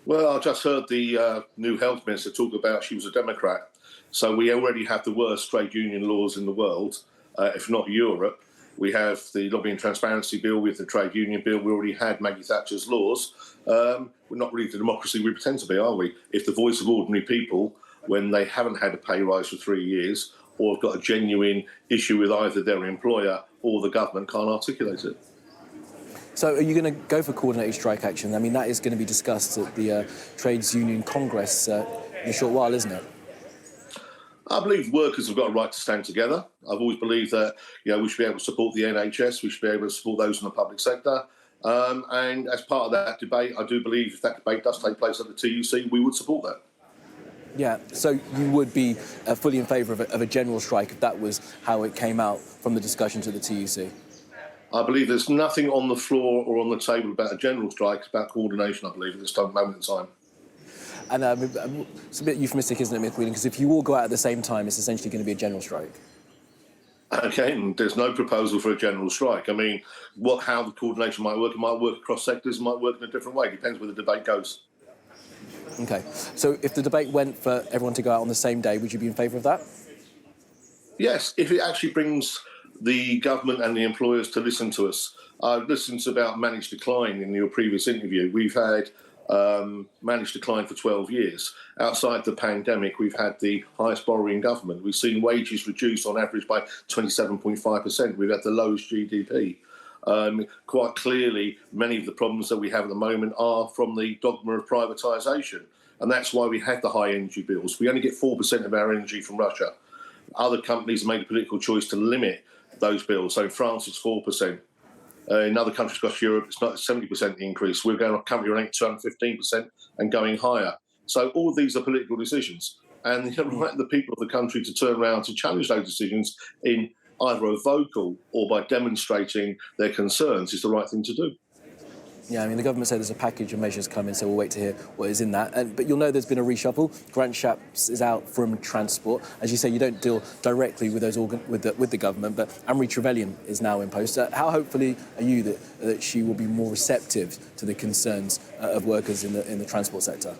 Well, I just heard the new health minister talk about she was a Democrat. So we already have the worst trade union laws in the world. If not Europe. We have the Lobbying Transparency Bill with the Trade Union Bill. We already had Maggie Thatcher's laws. We're not really the democracy we pretend to be, are we? If the voice of ordinary people, when they haven't had a pay rise for 3 years or have got a genuine issue with either their employer or the government, can't articulate it. So are you going to go for coordinated strike action? I mean, that is going to be discussed at the Trades Union Congress in a short while, isn't it? I believe workers have got a right to stand together. I've always believed that we should be able to support the NHS, we should be able to support those in the public sector. And as part of that debate, I do believe if that debate does take place at the TUC, we would support that. Yeah, so you would be fully in favour of a general strike if that was how it came out from the discussions at the TUC? I believe there's nothing on the floor or on the table about a general strike. It's about coordination, I believe, at this moment in time. And it's a bit euphemistic, isn't it, Mick Whelan? Because if you all go out at the same time, it's essentially going to be a general strike. Again, there's no proposal for a general strike. I mean, how the coordination might work, it might work across sectors, it might work in a different way. It depends where the debate goes. OK. So if the debate went for everyone to go out on the same day, would you be in favour of that? Yes, if it actually brings the government and the employers to listen to us. I've listened to about managed decline in your previous interview. We've had managed decline for 12 years. Outside the pandemic, we've had the highest borrowing government. We've seen wages reduced on average by 27.5%. We've had the lowest GDP. Quite clearly, many of the problems that we have at the moment are from the dogma of privatisation. And that's why we have the high energy bills. We only get 4% of our energy from Russia. Other companies made a political choice to limit those bills. So in France, it's 4%. In other countries across Europe, it's not a 70% increase. We're going currently running 215% and going higher. So all of these are political decisions. And the people of the country to turn around to challenge those decisions in either a vocal or by demonstrating their concerns is the right thing to do. Yeah, I mean, the government said there's a package of measures coming, so we'll wait to hear what is in that. But you'll know there's been a reshuffle. Grant Shapps is out from Transport. As you say, you don't deal directly with those with the government, but Anne-Marie Trevelyan is now in post. How hopefully are you that she will be more receptive to the concerns of workers in the transport sector?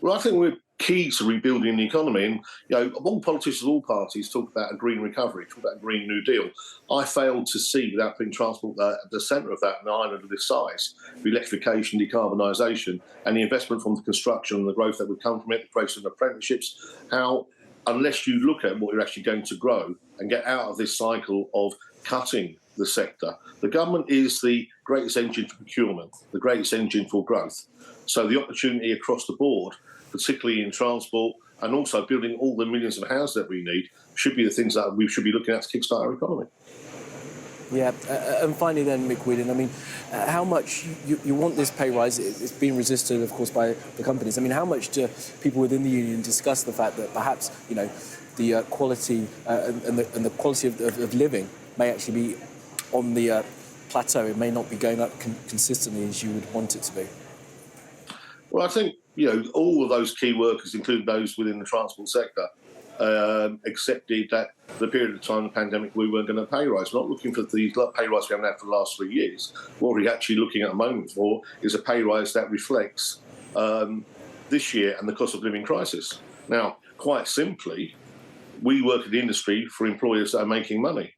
Well, I think we're key to rebuilding the economy. And, all politicians of all parties talk about a green recovery, talk about a Green New Deal. I failed to see, without putting transport at the centre of that, an island of this size, the electrification, decarbonisation, and the investment from the construction and the growth that would come from it, the creation of apprenticeships, how, unless you look at what you're actually going to grow and get out of this cycle of cutting the sector, the government is the greatest engine for procurement, the greatest engine for growth. So the opportunity across the board, particularly in transport, and also building all the millions of houses that we need, should be the things that we should be looking at to kickstart our economy. Yeah, and finally then, Mick Whelan, I mean, how much you want this pay rise? It's being resisted, of course, by the companies. I mean, how much do people within the union discuss the fact that perhaps, the quality and the quality of living may actually be on the plateau? It may not be going up consistently as you would want it to be. Well, I think, all of those key workers, including those within the transport sector, accepted that the period of time of the pandemic we weren't going to pay rise. We're not looking for the pay rise we haven't had for the last 3 years. What we're actually looking at the moment for is a pay rise that reflects this year and the cost of living crisis. Now, quite simply, we work in the industry for employers that are making money,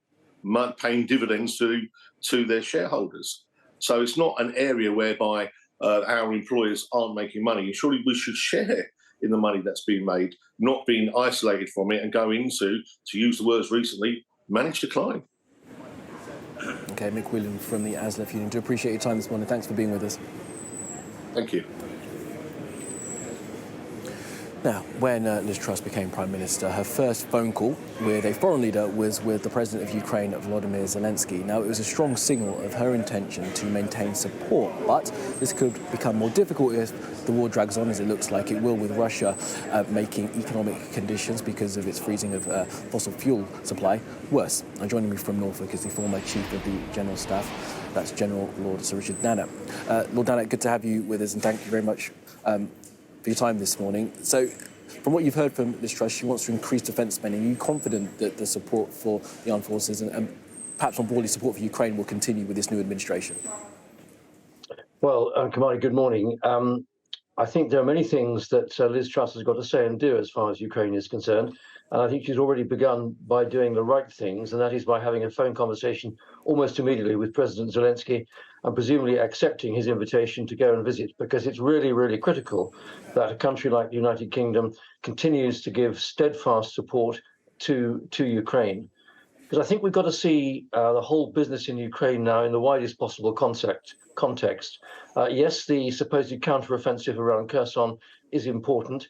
paying dividends to their shareholders. So it's not an area whereby our employers aren't making money. And surely we should share in the money that's being made, not being isolated from it and go into, to use the words recently, managed decline. OK, Mick Williams from the ASLEF Union. Do appreciate your time this morning. Thanks for being with us. Thank you. Now, when Liz Truss became Prime Minister, her first phone call with a foreign leader was with the President of Ukraine, Volodymyr Zelensky. Now, it was a strong signal of her intention to maintain support, but this could become more difficult if the war drags on, as it looks like it will, with Russia making economic conditions because of its freezing of fossil fuel supply worse. Now, joining me from Norfolk is the former Chief of the General Staff. That's General Lord Sir Richard Dannatt. Lord Dannatt, good to have you with us, and thank you very much for your time this morning. So, from what you've heard from Liz Truss, she wants to increase defence spending. Are you confident that the support for the armed forces and perhaps more broadly support for Ukraine will continue with this new administration? Well, Kamari, good morning. I think there are many things that Liz Truss has got to say and do as far as Ukraine is concerned. And I think she's already begun by doing the right things, and that is by having a phone conversation almost immediately with President Zelensky and presumably accepting his invitation to go and visit, because it's really, really critical that a country like the United Kingdom continues to give steadfast support to Ukraine. Because I think we've got to see the whole business in Ukraine now in the widest possible context. Yes, the supposed counteroffensive around Kherson is important.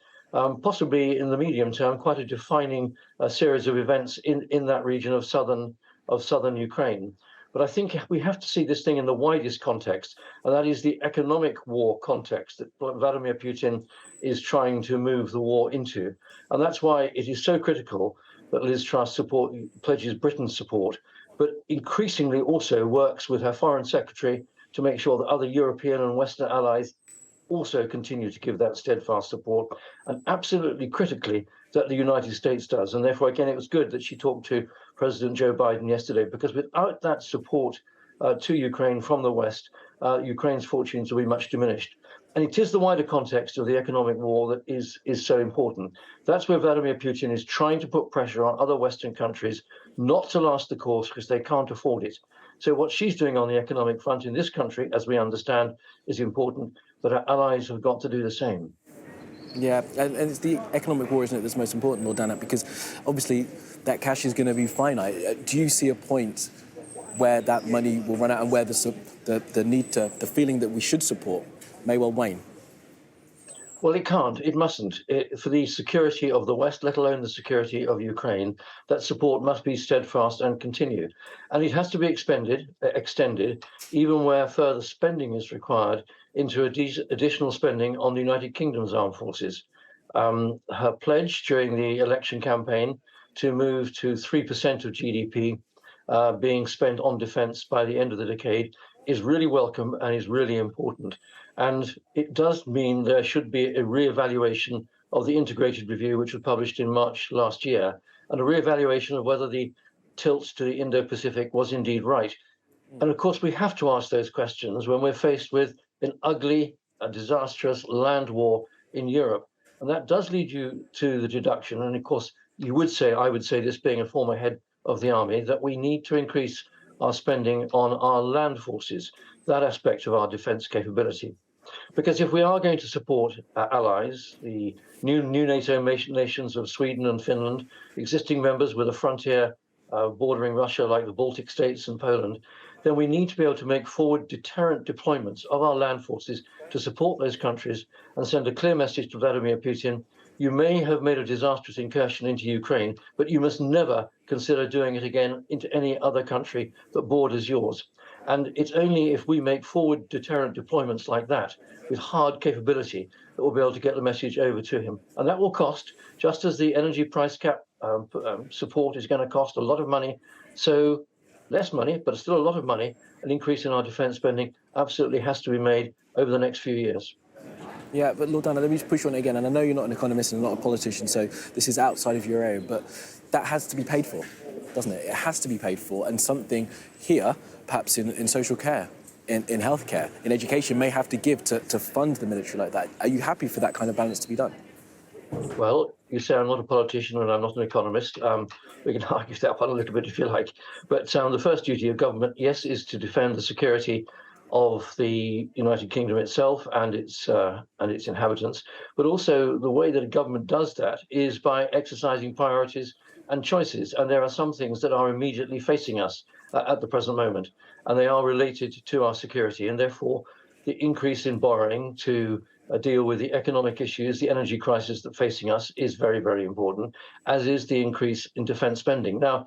Possibly in the medium term, quite a defining series of events in that region of southern Ukraine. But I think we have to see this thing in the widest context, and that is the economic war context that Vladimir Putin is trying to move the war into. And that's why it is so critical that Liz Truss pledges Britain's support, but increasingly also works with her Foreign Secretary to make sure that other European and Western allies also continue to give that steadfast support, and absolutely critically that the United States does. And therefore, again, it was good that she talked to President Joe Biden yesterday, because without that support to Ukraine from the West, Ukraine's fortunes will be much diminished. And it is the wider context of the economic war that is so important. That's where Vladimir Putin is trying to put pressure on other Western countries not to last the course because they can't afford it. So what she's doing on the economic front in this country, as we understand, is important, but our allies have got to do the same. Yeah, and it's the economic war, isn't it, that's most important, Lord Dannatt, because obviously that cash is going to be finite. Do you see a point where that money will run out and where the need to, the feeling that we should support may well wane? Well, it can't. It mustn't. For the security of the West, let alone the security of Ukraine, that support must be steadfast and continue. And it has to be extended, even where further spending is required, into additional spending on the United Kingdom's armed forces. Her pledge during the election campaign to move to 3% of GDP being spent on defence by the end of the decade is really welcome and is really important. And it does mean there should be a re-evaluation of the integrated review, which was published in March last year, and a re-evaluation of whether the tilt to the Indo-Pacific was indeed right. And of course, we have to ask those questions when we're faced with an ugly, disastrous land war in Europe. And that does lead you to the deduction. And of course, I would say, this being a former head of the army, that we need to increase our spending on our land forces, that aspect of our defence capability. Because if we are going to support our allies, the new NATO nations of Sweden and Finland, existing members with a frontier bordering Russia like the Baltic states and Poland, then we need to be able to make forward deterrent deployments of our land forces to support those countries and send a clear message to Vladimir Putin: you may have made a disastrous incursion into Ukraine, but you must never consider doing it again into any other country that borders yours. And it's only if we make forward deterrent deployments like that with hard capability that we'll be able to get the message over to him. And that will cost, just as the energy price cap support is going to cost a lot of money. So less money, but still a lot of money. An increase in our defence spending absolutely has to be made over the next few years. Yeah, but Lord Dana, let me just push you on it again. And I know you're not an economist and not a politician, so this is outside of your area, but that has to be paid for, doesn't it? It has to be paid for, and something here, perhaps in social care, in healthcare, in education, may have to give to fund the military like that. Are you happy for that kind of balance to be done? Well, you say I'm not a politician and I'm not an economist. We can argue that one a little bit if you like. But the first duty of government, yes, is to defend the security of the United Kingdom itself and its inhabitants. But also the way that a government does that is by exercising priorities and choices. And there are some things that are immediately facing us at the present moment, and they are related to our security. And therefore, the increase in borrowing to deal with the economic issues, the energy crisis that's facing us is very, very important, as is the increase in defence spending. Now,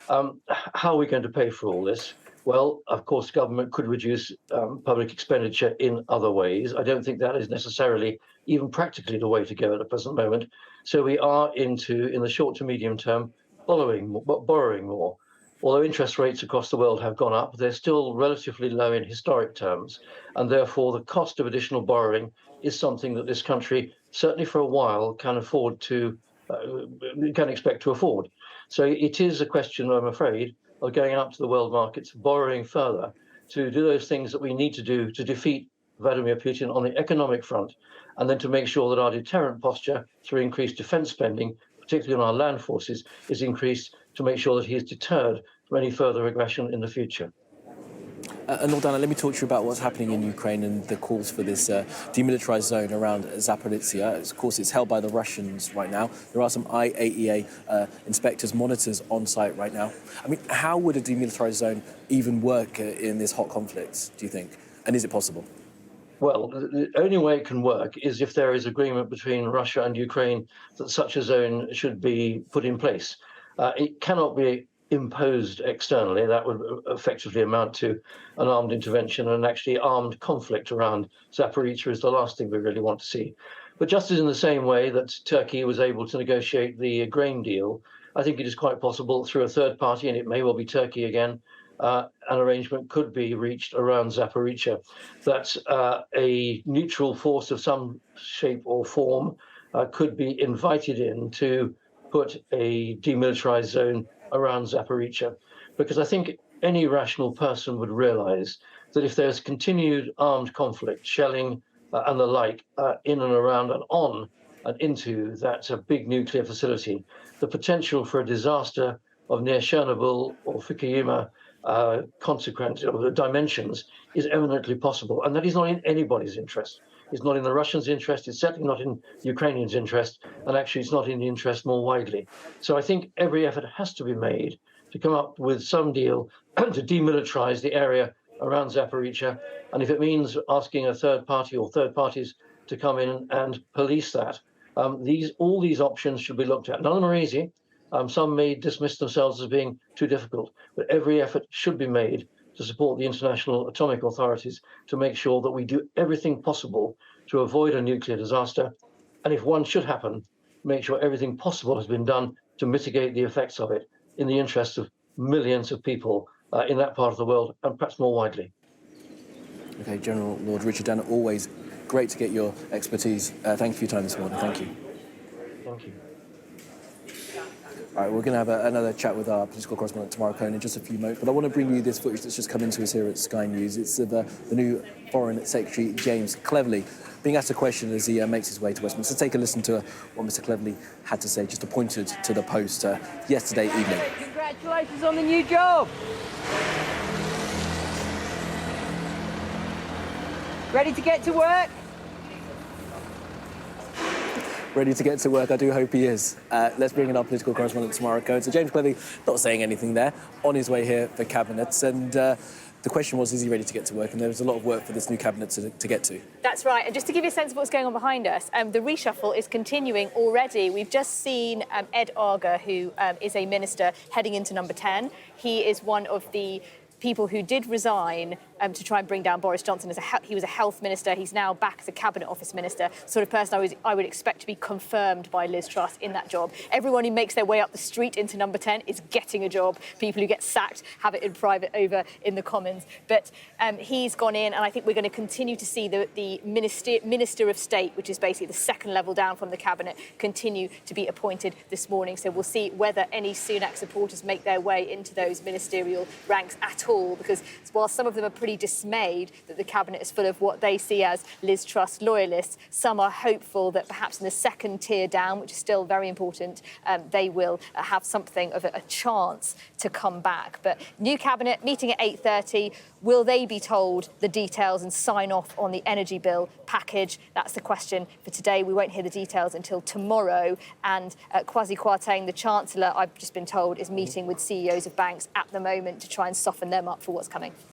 how are we going to pay for all this? Well, of course, government could reduce public expenditure in other ways. I don't think that is necessarily even practically the way to go at the present moment. So we are in the short to medium term, borrowing more. Although interest rates across the world have gone up, they're still relatively low in historic terms, and therefore the cost of additional borrowing is something that this country, certainly for a while, can expect to afford. So it is a question, I'm afraid, of going out to the world markets, borrowing further to do those things that we need to do to defeat Vladimir Putin on the economic front, and then to make sure that our deterrent posture through increased defence spending, particularly on our land forces, is increased to make sure that he is deterred from any further aggression in the future. And Lord Dana, let me talk to you about what's happening in Ukraine and the calls for this demilitarized zone around Zaporizhzhia. Of course, it's held by the Russians right now. There are some IAEA inspectors, monitors on site right now. I mean, how would a demilitarized zone even work in this hot conflict, do you think? And is it possible? Well, the only way it can work is if there is agreement between Russia and Ukraine that such a zone should be put in place. It cannot be imposed externally. That would effectively amount to an armed intervention, and actually armed conflict around Zaporizhzhia is the last thing we really want to see. But just as in the same way that Turkey was able to negotiate the grain deal, I think it is quite possible through a third party, and it may well be Turkey again, an arrangement could be reached around Zaporizhzhia, that a neutral force of some shape or form could be invited in to put a demilitarized zone around Zaporizhzhia. Because I think any rational person would realize that if there's continued armed conflict, shelling and the like in and around and on and into that big nuclear facility, the potential for a disaster of near Chernobyl or Fukushima consequence of the dimensions is eminently possible, and that is not in anybody's interest. It's not in the Russians' interest, it's certainly not in Ukrainians' interest, and actually it's not in the interest more widely. So I think every effort has to be made to come up with some deal to demilitarize the area around Zaporizhzhia, and if it means asking a third party or third parties to come in and police that, all these options should be looked at. None of them are easy. Some may dismiss themselves as being too difficult, but every effort should be made to support the international atomic authorities to make sure that we do everything possible to avoid a nuclear disaster. And if one should happen, make sure everything possible has been done to mitigate the effects of it in the interests of millions of people in that part of the world and perhaps more widely. OK, General Lord Richard Dana, always great to get your expertise. Thank you for your time this morning. Thank you. Thank you. All right, we're going to have another chat with our political correspondent, Tamara Cohen, in just a few moments. But I want to bring you this footage that's just come into us here at Sky News. It's of the new Foreign Secretary, James Cleverly, being asked a question as he makes his way to Westminster. So take a listen to what Mr Cleverly had to say, just appointed to the post yesterday evening. Congratulations on the new job. Ready to get to work? Ready to get to work, I do hope he is. Let's bring in our political correspondent, Tamara Cohen. So James Cleverly, not saying anything there, on his way here for Cabinet. And the question was, is he ready to get to work? And there was a lot of work for this new Cabinet to get to. That's right. And just to give you a sense of what's going on behind us, the reshuffle is continuing already. We've just seen Ed Arger, who is a minister, heading into number 10. He is one of the people who did resign to try and bring down Boris Johnson. He was a health minister. He's now back as a cabinet office minister. Sort of person I would expect to be confirmed by Liz Truss in that job. Everyone who makes their way up the street into number 10 is getting a job. People who get sacked have it in private over in the Commons. But he's gone in, and I think we're going to continue to see the Minister of State, which is basically the second level down from the cabinet, continue to be appointed this morning. So we'll see whether any Sunak supporters make their way into those ministerial ranks at all, because while some of them are pretty dismayed that the cabinet is full of what they see as Liz Truss loyalists, some are hopeful that perhaps in the second tier down, which is still very important, they will have something of a chance to come back. But new cabinet meeting at 8:30. Will they be told the details and sign off on the energy bill package? That's the question for today. We won't hear the details until tomorrow. And Kwasi Kwarteng, the Chancellor, I've just been told, is meeting with CEOs of banks at the moment to try and soften them up for what's coming.